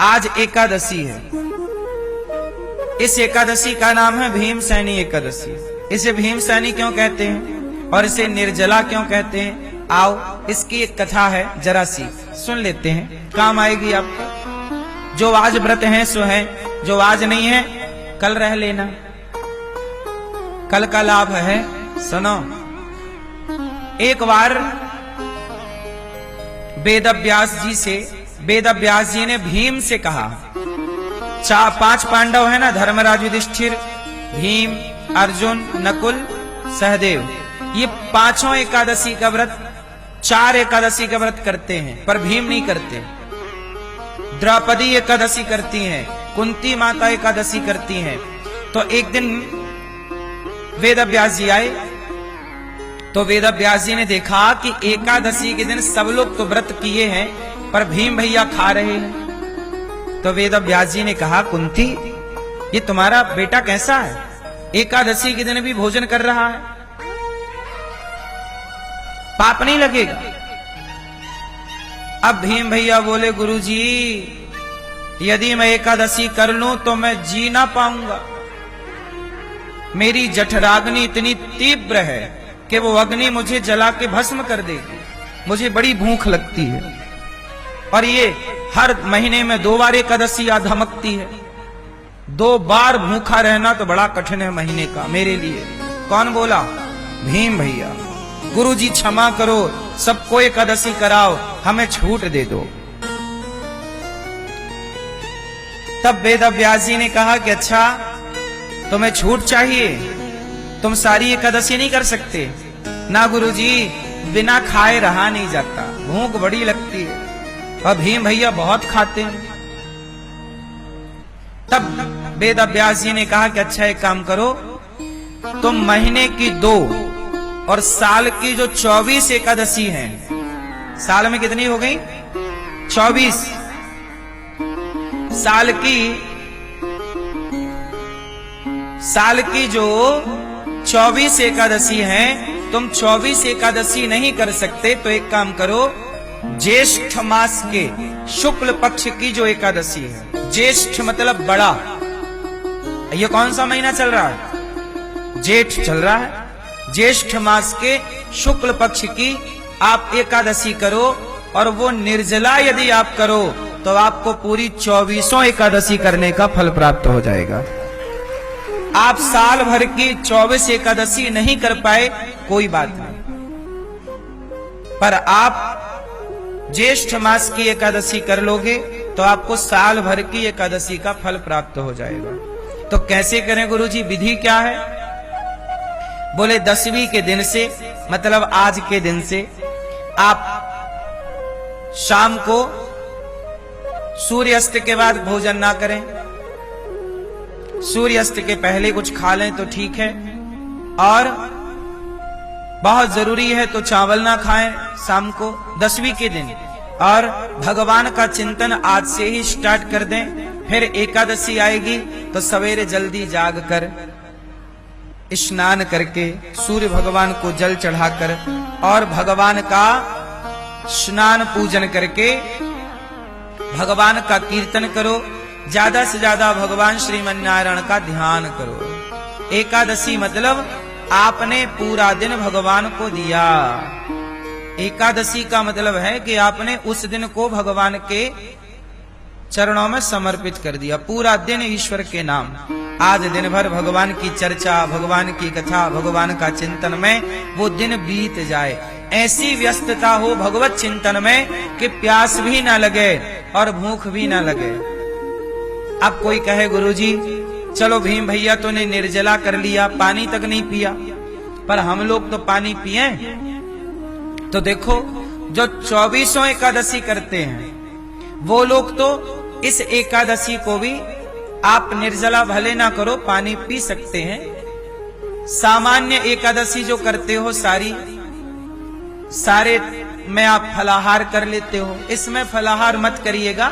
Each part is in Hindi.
आज एकादशी है। इस एकादशी का नाम है भीमसेनी एकादशी। इसे भीमसेनी क्यों कहते हैं और इसे निर्जला क्यों कहते हैं, आओ इसकी एक कथा है, जरा सी सुन लेते हैं, काम आएगी आपको। जो आज व्रत है सो है, जो आज नहीं है कल रह लेना, कल का लाभ है। सुनो, एक बार वेद व्यास जी ने भीम से कहा, 5 पांडव है ना, धर्मराज, युधिष्ठिर, भीम, अर्जुन, नकुल, सहदेव, ये पांचों एकादशी का व्रत, 4 एकादशी का व्रत करते हैं, पर भीम नहीं करते। द्रौपदी एकादशी करती हैं, कुंती माता एकादशी करती हैं। तो एक दिन वेद व्यास जी आए, तो वेद व्यास जी ने देखा कि एकादशी के दिन सब लोग तो व्रत किए हैं पर भीम भैया खा रहे हैं। तो वेद व्यास जी ने कहा, कुंती ये तुम्हारा बेटा कैसा है, एकादशी के दिन भी भोजन कर रहा है, पाप नहीं लगेगा? अब भीम भैया बोले, गुरुजी यदि मैं एकादशी कर लूं तो मैं जी ना पाऊंगा, मेरी जठराग्नि इतनी तीव्र है कि वो अग्नि मुझे जला के भस्म कर देगी, मुझे बड़ी भूख लगती है, और ये हर महीने में 2 बार एकादशी आ धमकती है, 2 बार भूखा रहना तो बड़ा कठिन है महीने का मेरे लिए। कौन बोला? भीम भैया। गुरुजी क्षमा करो, सबको एकादशी कराओ, हमें छूट दे दो। तब वेद व्यास जी ने कहा कि अच्छा तुम्हें छूट चाहिए, तुम सारी एकादशी नहीं कर सकते ना? गुरुजी बिना खाए रहा नहीं जाता, भूख बड़ी लगती है, और भीम भैया बहुत खाते हैं। तब वेद व्यास जी ने कहा कि अच्छा एक काम करो, तुम महीने की 2 और साल की जो 24 एकादशी हैं, साल में कितनी हो गई? 24। साल की जो 24 एकादशी हैं, तुम 24 एकादशी नहीं कर सकते तो एक काम करो, ज्येष्ठ मास के शुक्ल पक्ष की जो एकादशी है, ज्येष्ठ मतलब बड़ा, ये कौन सा महीना चल रहा है? जेठ चल रहा है। ज्येष्ठ मास के शुक्ल पक्ष की आप एकादशी करो, और वो निर्जला यदि आप करो तो आपको पूरी 24 एकादशी करने का फल प्राप्त हो जाएगा। आप साल भर की 24 एकादशी नहीं कर पाए कोई बात नहीं, पर आप ज्येष्ठ मास की एकादशी कर लोगे तो आपको साल भर की एकादशी का फल प्राप्त हो जाएगा। तो कैसे करें गुरुजी, विधि क्या है? बोले 10वीं के दिन से, मतलब आज के दिन से, आप शाम को सूर्यास्त के बाद भोजन ना करें, सूर्यास्त के पहले कुछ खा लें तो ठीक है, और बहुत जरूरी है तो चावल ना खाएं शाम को 10वीं के दिन, और भगवान का चिंतन आज से ही स्टार्ट कर दें। फिर एकादशी आएगी तो सवेरे जल्दी जाग कर स्नान करके सूर्य भगवान को जल चढ़ाकर और भगवान का स्नान पूजन करके भगवान का कीर्तन करो, ज्यादा से ज्यादा भगवान श्रीमन नारायण का ध्यान करो। एकादशी मतलब आपने पूरा दिन भगवान को दिया। एकादशी का मतलब है कि आपने उस दिन को भगवान के चरणों में समर्पित कर दिया, पूरा दिन ईश्वर के नाम। आज दिन भर भगवान की चर्चा, भगवान की कथा, भगवान का चिंतन में वो दिन बीत जाए, ऐसी व्यस्तता हो भगवत चिंतन में कि प्यास भी ना लगे और भूख भी ना लगे। अब कोई कहे, गुरुजी चलो भीम भैया तो ने निर्जला कर लिया, पानी तक नहीं पिया, पर हम लोग तो पानी पिए। तो देखो, जो 24 एकादशी करते हैं वो लोग तो इस एकादशी को भी आप निर्जला भले ना करो, पानी पी सकते हैं। सामान्य एकादशी जो करते हो सारे में आप फलाहार कर लेते हो, इसमें फलाहार मत करिएगा।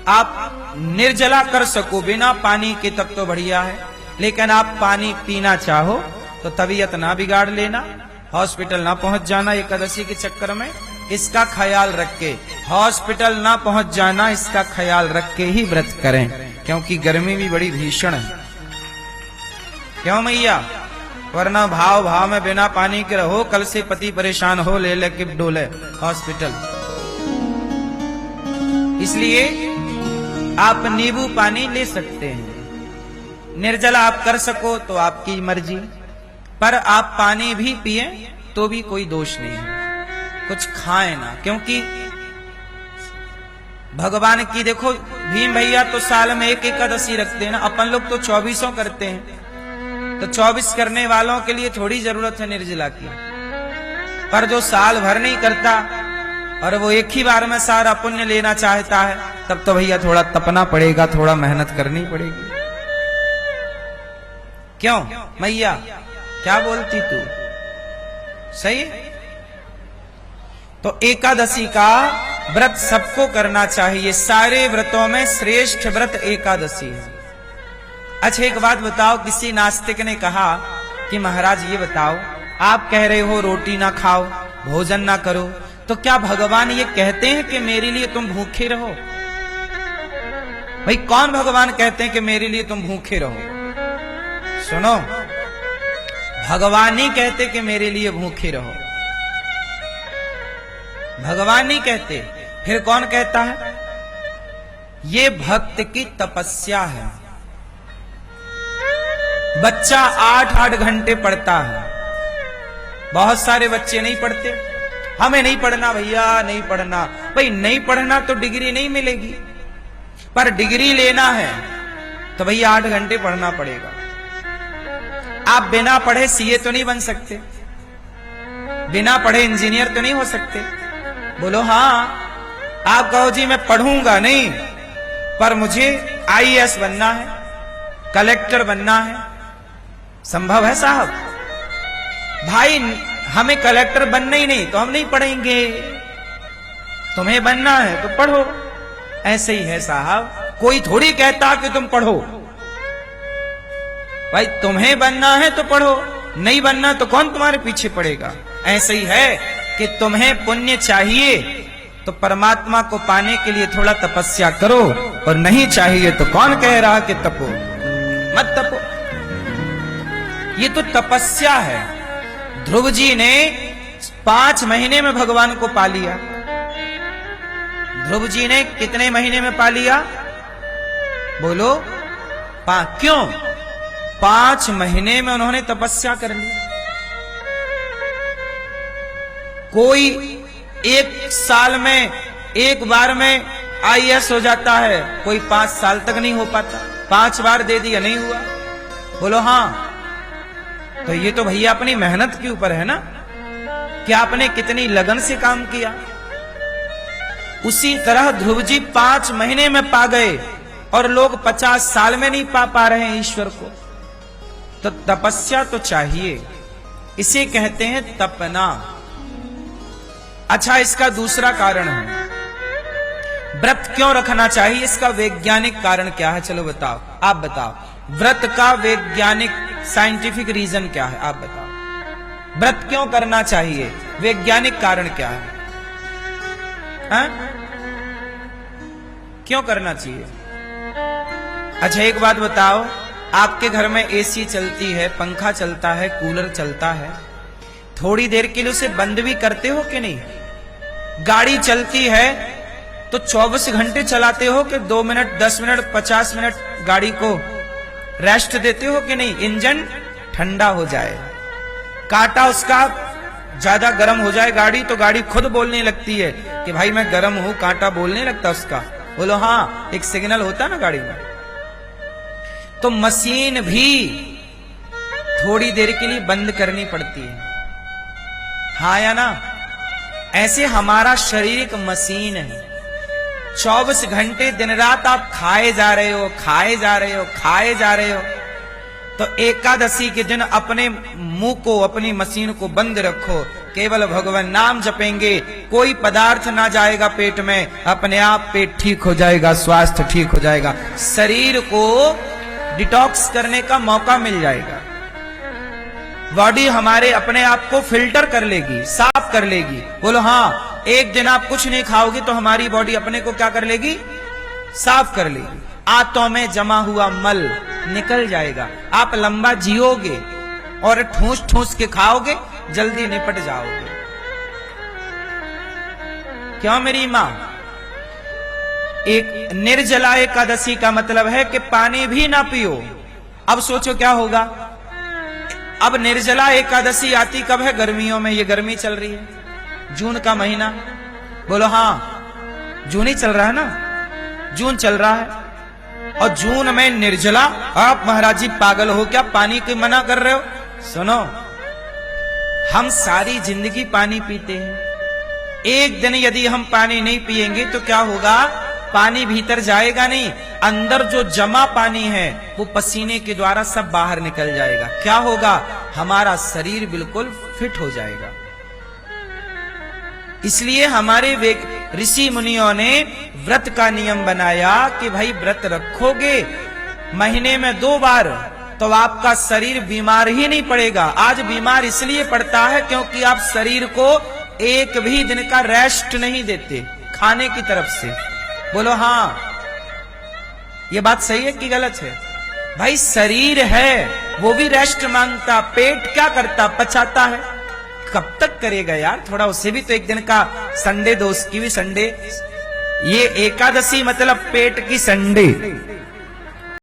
आप निर्जला कर सको बिना पानी के तब तो बढ़िया है, लेकिन आप पानी पीना चाहो तो तबीयत ना बिगाड़ लेना, हॉस्पिटल ना पहुंच जाना एकादशी के चक्कर में। इसका ख्याल रख के, हॉस्पिटल ना पहुंच जाना इसका ख्याल रख के ही व्रत करें, क्योंकि गर्मी भी बड़ी भीषण है। क्यों मैया? वरना भाव भाव में बिना पानी के रहो, कल से पति परेशान हो, ले लेके डोले हॉस्पिटल। इसलिए आप नींबू पानी ले सकते हैं, निर्जला आप कर सको तो आपकी मर्जी, पर आप पानी भी पिए तो भी कोई दोष नहीं है। कुछ खाएं ना, क्योंकि भगवान की देखो, भीम भैया तो साल में एक एकादशी रखते हैं ना, अपन लोग तो 24 करते हैं, तो 24 करने वालों के लिए थोड़ी जरूरत है निर्जला की। पर जो साल भर नहीं करता और वो एक ही बार में सारा पुण्य लेना चाहता है, तब तो भैया थोड़ा तपना पड़ेगा, थोड़ा मेहनत करनी पड़ेगी। क्यों मैया, क्या बोलती तू? सही। तो एकादशी का व्रत सबको करना चाहिए, सारे व्रतों में श्रेष्ठ व्रत एकादशी है। अच्छा एक बात बताओ, किसी नास्तिक ने कहा कि महाराज ये बताओ, आप कह रहे हो रोटी ना खाओ, भोजन ना करो, तो क्या भगवान ये कहते हैं कि मेरे लिए तुम भूखे रहो? भाई कौन भगवान कहते हैं कि मेरे लिए तुम भूखे रहो? सुनो, भगवान नहीं कहते कि मेरे लिए भूखे रहो, भगवान नहीं कहते। फिर कौन कहता है? ये भक्त की तपस्या है। बच्चा 8-8 घंटे पढ़ता है, बहुत सारे बच्चे नहीं पढ़ते, हमें नहीं पढ़ना भैया, नहीं पढ़ना। भाई नहीं पढ़ना तो डिग्री नहीं मिलेगी, पर डिग्री लेना है तो भैया 8 घंटे पढ़ना पड़ेगा। आप बिना पढ़े सीए तो नहीं बन सकते, बिना पढ़े इंजीनियर तो नहीं हो सकते। बोलो हाँ। आप कहो जी मैं पढ़ूंगा नहीं, पर मुझे आईएएस बनना है, कलेक्टर बनना है, संभव है साहब? भाई हमें कलेक्टर बनना ही नहीं तो हम नहीं पढ़ेंगे, तुम्हें बनना है तो पढ़ो। ऐसे ही है साहब, कोई थोड़ी कहता कि तुम पढ़ो, भाई तुम्हें बनना है तो पढ़ो, नहीं बनना तो कौन तुम्हारे पीछे पड़ेगा। ऐसे ही है कि तुम्हें पुण्य चाहिए तो परमात्मा को पाने के लिए थोड़ा तपस्या करो, और नहीं चाहिए तो कौन कह रहा कि तपो, मत तपो। ये तो तपस्या है। ध्रुव जी ने 5 महीने में भगवान को पा लिया। ध्रुव जी ने कितने महीने में पा लिया? बोलो। क्यों? 5 महीने में उन्होंने तपस्या कर ली। कोई 1 साल में, एक बार में आईएएस हो जाता है, कोई 5 साल तक नहीं हो पाता। 5 बार दे दिया, नहीं हुआ। बोलो हाँ। तो ये तो भैया अपनी मेहनत के ऊपर है ना, कि आपने कितनी लगन से काम किया। उसी तरह ध्रुव जी 5 महीने में पा गए, और लोग 50 साल में नहीं पा रहे हैं ईश्वर को। तो तपस्या तो चाहिए, इसे कहते हैं तपना। अच्छा, इसका दूसरा कारण है, व्रत क्यों रखना चाहिए, इसका वैज्ञानिक कारण क्या है? चलो बताओ, आप बताओ, व्रत का वैज्ञानिक साइंटिफिक रीजन क्या है? आप बताओ, व्रत क्यों करना चाहिए, वैज्ञानिक कारण क्या है? हा? क्यों करना चाहिए? अच्छा एक बात बताओ, आपके घर में एसी चलती है, पंखा चलता है, कूलर चलता है, थोड़ी देर के लिए उसे बंद भी करते हो कि नहीं? गाड़ी चलती है तो 24 घंटे चलाते हो कि 2 मिनट, 10 मिनट, 50 मिनट गाड़ी को रेस्ट देते हो कि नहीं? इंजन ठंडा हो जाए, कांटा उसका ज्यादा गर्म हो जाए गाड़ी, तो गाड़ी खुद बोलने लगती है कि भाई मैं गर्म हूं, कांटा बोलने लगता उसका। बोलो हाँ, एक सिग्नल होता है ना गाड़ी में। तो मशीन भी थोड़ी देर के लिए बंद करनी पड़ती है, हाँ या ना? ऐसे हमारा शरीर एक मशीन है। 24 घंटे दिन रात आप खाए जा रहे हो, खाए जा रहे हो, खाए जा रहे हो। तो एकादशी के दिन अपने मुंह को, अपनी मशीन को बंद रखो, केवल भगवान नाम जपेंगे, कोई पदार्थ ना जाएगा पेट में, अपने आप पेट ठीक हो जाएगा, स्वास्थ्य ठीक हो जाएगा, शरीर को डिटॉक्स करने का मौका मिल जाएगा। बॉडी हमारे अपने आप को फिल्टर कर लेगी, साफ कर लेगी। बोलो हाँ, एक दिन आप कुछ नहीं खाओगे तो हमारी बॉडी अपने को क्या कर लेगी? साफ कर लेगी। आंतों में जमा हुआ मल निकल जाएगा। आप लंबा जियोगे और ठूस ठूस के खाओगे, जल्दी निपट जाओगे। क्यों मेरी मां? एक निर्जला एकादशी का मतलब है कि पानी भी ना पियो। अब सोचो क्या होगा। अब निर्जला एकादशी आती कब है? गर्मियों में। ये गर्मी चल रही है, जून का महीना। बोलो हाँ, जून ही चल रहा है ना, जून चल रहा है। और जून में निर्जला, आप महाराज जी पागल हो क्या? पानी को मना कर रहे हो? सुनो, हम सारी जिंदगी पानी पीते हैं। एक दिन यदि हम पानी नहीं पिएंगे तो क्या होगा? पानी भीतर जाएगा नहीं, अंदर जो जमा पानी है वो पसीने के द्वारा सब बाहर निकल जाएगा। क्या होगा? हमारा शरीर बिल्कुल फिट हो जाएगा। इसलिए हमारे ऋषि मुनियों ने व्रत का नियम बनाया कि भाई व्रत रखोगे महीने में 2 बार तो आपका शरीर बीमार ही नहीं पड़ेगा। आज बीमार इसलिए पड़ता है क्योंकि आप शरीर को एक भी दिन का रेस्ट नहीं देते खाने की तरफ से। बोलो हाँ, ये बात सही है कि गलत है? भाई शरीर है वो भी रेस्ट मांगता, पेट क्या करता? पचाता है। कब तक करेगा यार? थोड़ा उसे भी तो एक दिन का संडे दो, उसकी भी संडे। ये एकादशी मतलब पेट की संडे।